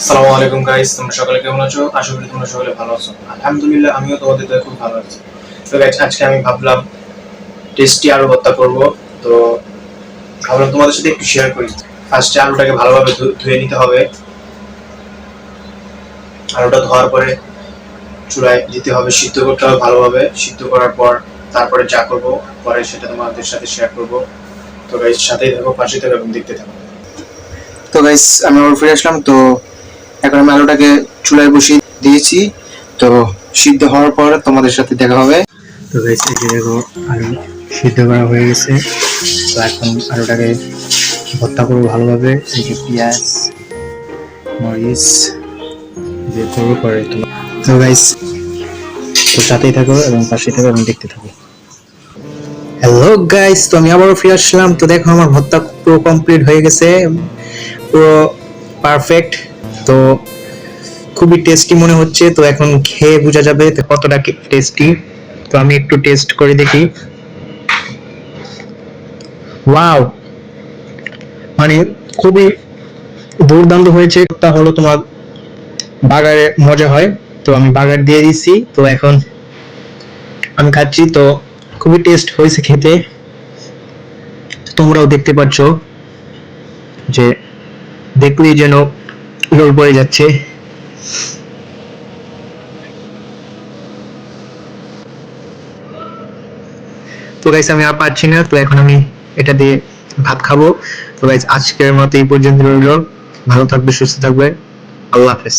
আসসালামু আলাইকুম গাইস, তোমরা সকলে কেমন আছো? আশা করি তোমরা সকলে ভালো আছো। আলহামদুলিল্লাহ, আমিও তোমাদের দয়ায় খুব ভালো আছি। তো গাইস, আজকে আমি ভাবলাম টেস্টি আলু ভর্তা করব। তো ভাবলাম তোমাদের সাথে একটু শেয়ার করি। ফার্স্টে আলুটাকে ভালোভাবে ধুয়ে নিতে হবে। আলুটা ধোয়ার পরে চুলায় দিতে হবে, সিদ্ধ করতে হবে ভালোভাবে। সিদ্ধ করার পর তারপরে যা করব পরে সেটা তোমাদের সাথে শেয়ার করব। তো গাইস, সাথেই থাকো, পাশে থাকো এবং দেখতে থাকো। তো গাইস, আমি আবার ফিরে আসলাম। তো এখন আমি আলুটাকে চুলায় বসিয়ে দিয়েছি। তো সিদ্ধ হওয়ার পর তোমাদের সাথে দেখা হবে। তো গাইস, এই যে দেখো, আলু সিদ্ধ করা হয়ে গেছে। তো এখন আলুটাকে ভর্তা করবো ভালোভাবে। এই যে পেঁয়াজ, মরিচ দিয়ে করবো পরে তোমার। তো গাইস, তো সাথেই থাকো এবং পাশেই থাকো এবং দেখতে থাকো। হ্যালো গাইস, তো আমি আবারও ফিরে আসলাম। তো দেখো, আমার ভর্তা পুরো কমপ্লিট হয়ে গেছে, পুরো পারফেক্ট। তো খুবই টেস্টি মনে হচ্ছে। তো এখন খেয়ে বোঝা যাবে তো কতটা টেস্টি। তো আমি একটু টেস্ট করে দেখি। ওয়াও, মানে খুবই দুর্দান্ত হয়েছে। তা হলো তোমার বাগারে মজা হয়। তো আমি বাগার দিয়ে দিচ্ছি। তো এখন আমি খাচ্ছি। তো খুবই টেস্ট হয়েছে খেতে। তোমরাও দেখতে পাচ্ছ যে দেখলেই যেন রোল পড়ে যাচ্ছে। তো গাইস, আমি আর পাচ্ছি না। তো এখন আমি এটা দিয়ে ভাত খাবো। তো গাইস, আজকের মতো এই পর্যন্ত রইল। ভালো থাকবে, সুস্থ থাকবে। আল্লাহ হাফেজ।